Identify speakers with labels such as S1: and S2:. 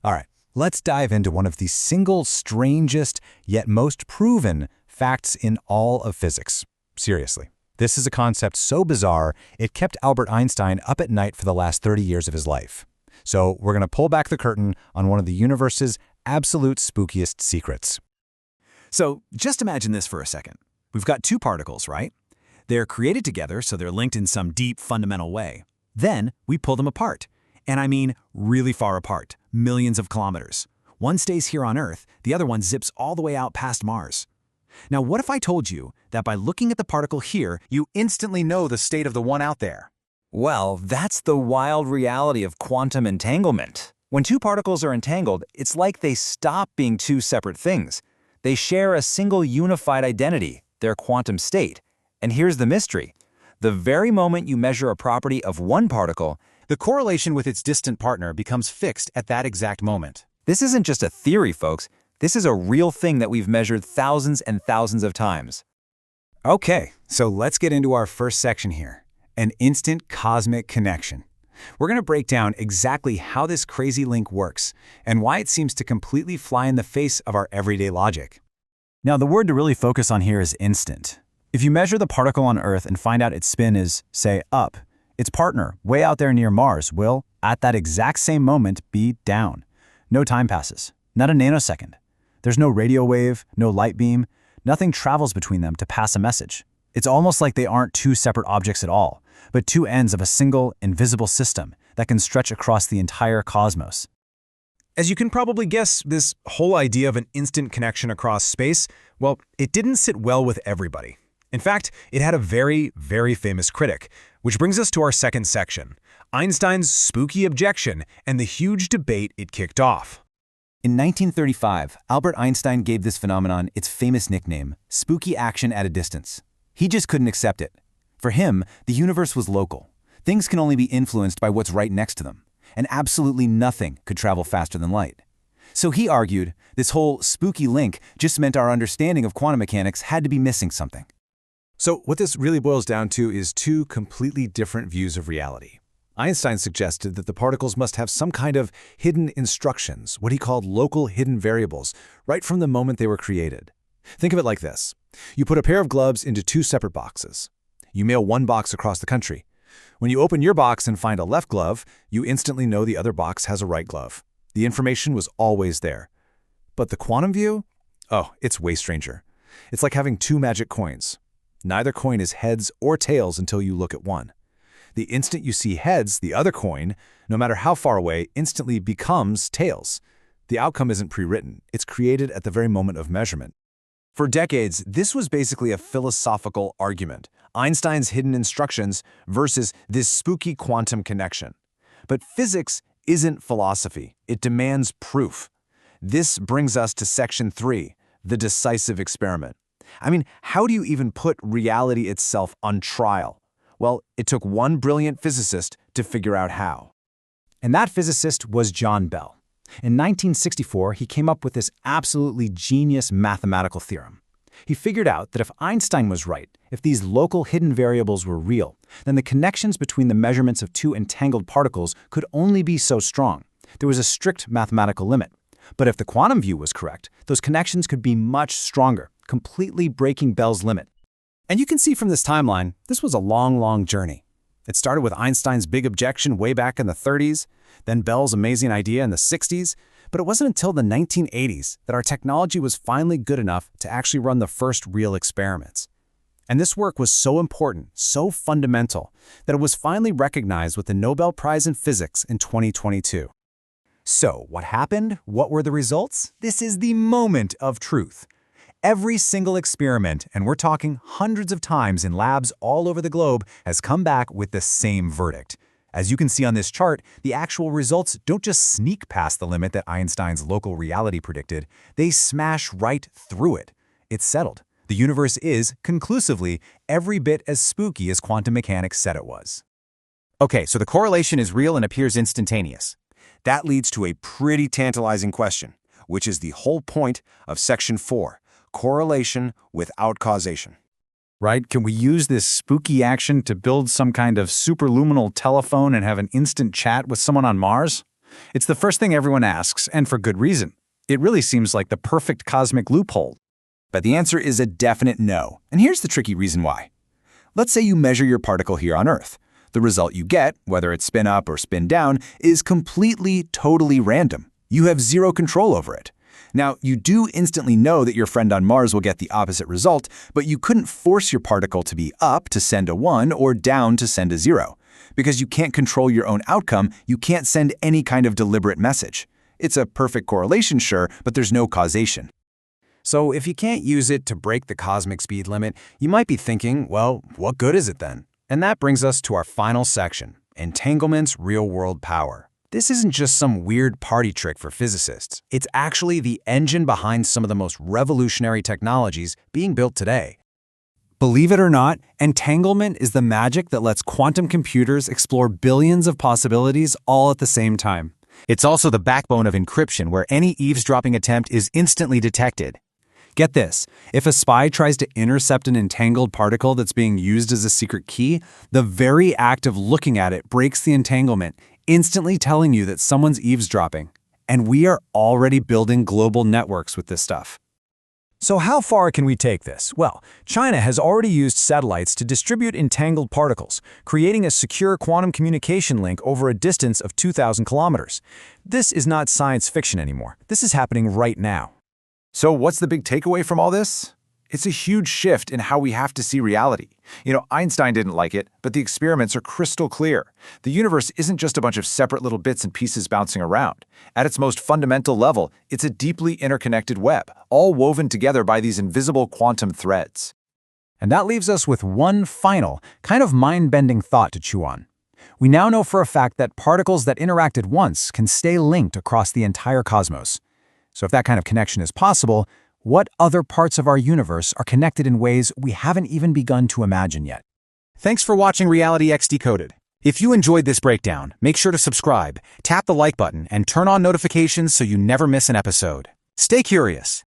S1: All right, let's dive into one of the single strangest yet most proven facts in all of physics. Seriously, this is a concept so bizarre, it kept Albert Einstein up at night for the last 30 years of his life. So we're going to pull back the curtain on one of the universe's absolute spookiest secrets.
S2: So just imagine this for a second. We've got two particles, right? They're created together, so they're linked in some deep, fundamental way. Then we pull them apart. And I mean really far apart, millions of kilometers. One stays here on Earth, the other one zips all the way out past Mars. Now, what if I told you that by looking at the particle here, you instantly know the state of the one out there?
S3: Well, that's the wild reality of quantum entanglement. When two particles are entangled, it's like they stop being two separate things. They share a single unified identity, their quantum state. And here's the mystery. The very moment you measure a property of one particle,
S2: The correlation with its distant partner becomes fixed at that exact moment.
S3: this isn't just a theory, folks. This is a real thing that we've measured thousands and thousands of times.
S1: Okay, so let's get into our first section here, an instant cosmic connection. We're going to break down exactly how this crazy link works and why it seems to completely fly in the face of our everyday logic.
S2: Now, the word to really focus on here is instant. If you measure the particle on Earth and find out its spin is, say, up, its partner, way out there near Mars, will, at that exact same moment, be down. No time passes, not a nanosecond. There's no radio wave, no light beam, nothing travels between them to pass a message. It's almost like they aren't two separate objects at all, but two ends of a single, invisible system that can stretch across the entire cosmos. As you can probably guess, this whole idea of an instant connection across space, well, it didn't sit well with everybody. In fact, it had a very, very famous critic, which brings us to our second section, Einstein's spooky objection and the huge debate it kicked off.
S3: In 1935, Albert Einstein gave this phenomenon its famous nickname, spooky action at a distance. He just couldn't accept it. For him, the universe was local. Things can only be influenced by what's right next to them, and absolutely nothing could travel faster than light. So he argued this whole spooky link just meant our understanding of quantum mechanics had to be missing something.
S1: So what this really boils down to is two completely different views of reality. Einstein suggested that the particles must have some kind of hidden instructions, what he called local hidden variables, right from the moment they were created. Think of it like this. You put a pair of gloves into two separate boxes. You mail one box across the country. When you open your box and find a left glove, you instantly know the other box has a right glove. The information was always there. But the quantum view? Oh, it's way stranger. It's like having two magic coins. Neither coin is heads or tails until you look at one. The instant you see heads, the other coin, no matter how far away, instantly becomes tails. The outcome isn't pre-written. It's created at the very moment of measurement. For decades, this was basically a philosophical argument, Einstein's hidden instructions versus this spooky quantum connection. But physics isn't philosophy. It demands proof. This brings us to section 3, the decisive experiment. I mean, how do you even put reality itself on trial? Well, it took one brilliant physicist to figure out how. And that physicist was John Bell. In 1964, he came up with this absolutely genius mathematical theorem. He figured out that if Einstein was right, if these local hidden variables were real, then the connections between the measurements of two entangled particles could only be so strong. There was a strict mathematical limit. But if the quantum view was correct, those connections could be much stronger, completely breaking Bell's limit. And you can see from this timeline, this was a long, long journey. It started with Einstein's big objection way back in the 30s, then Bell's amazing idea in the 60s, but it wasn't until the 1980s that our technology was finally good enough to actually run the first real experiments. And this work was so important, so fundamental, that it was finally recognized with the Nobel Prize in Physics in 2022. So, what happened? What were the results? This is the moment of truth. Every single experiment, and we're talking hundreds of times in labs all over the globe, has come back with the same verdict. As you can see on this chart, the actual results don't just sneak past the limit that Einstein's local reality predicted, they smash right through it. It's settled. The universe is, conclusively, every bit as spooky as quantum mechanics said it was. Okay, so the correlation is real and appears instantaneous. That leads to a pretty tantalizing question, which is the whole point of section 4. Correlation without causation. Right? Can we use this spooky action to build some kind of superluminal telephone and have an instant chat with someone on Mars?
S2: It's the first thing everyone asks, and for good reason. It really seems like the perfect cosmic loophole.
S3: But the answer is a definite no, and here's the tricky reason why. Let's say you measure your particle here on Earth. The result you get, whether it's spin up or spin down, is completely, totally random. You have zero control over it. Now, you do instantly know that your friend on Mars will get the opposite result, but you couldn't force your particle to be up to send a 1 or down to send a 0. Because you can't control your own outcome, you can't send any kind of deliberate message. It's a perfect correlation, sure, but there's no causation.
S2: So if you can't use it to break the cosmic speed limit, you might be thinking, well, what good is it then? And that brings us to our final section, entanglement's real-world power. This isn't just some weird party trick for physicists. It's actually the engine behind some of the most revolutionary technologies being built today. Believe it or not, entanglement is the magic that lets quantum computers explore billions of possibilities all at the same time.
S3: It's also the backbone of encryption, where any eavesdropping attempt is instantly detected.
S2: Get this, if a spy tries to intercept an entangled particle that's being used as a secret key, the very act of looking at it breaks the entanglement, instantly telling you that someone's eavesdropping. And we are already building global networks with this stuff. So how far can we take this? Well, China has already used satellites to distribute entangled particles, creating a secure quantum communication link over a distance of 2,000 kilometers. This is not science fiction anymore. This is happening right now.
S1: So what's the big takeaway from all this? It's a huge shift in how we have to see reality. Einstein didn't like it, but the experiments are crystal clear. The universe isn't just a bunch of separate little bits and pieces bouncing around. At its most fundamental level, it's a deeply interconnected web, all woven together by these invisible quantum threads.
S2: And that leaves us with one final, kind of mind-bending thought to chew on. We now know for a fact that particles that interacted once can stay linked across the entire cosmos. So if that kind of connection is possible, what other parts of our universe are connected in ways we haven't even begun to imagine yet?
S3: Thanks for watching Reality X Decoded. If you enjoyed this breakdown, make sure to subscribe, tap the like button, and turn on notifications so you never miss an episode. Stay curious.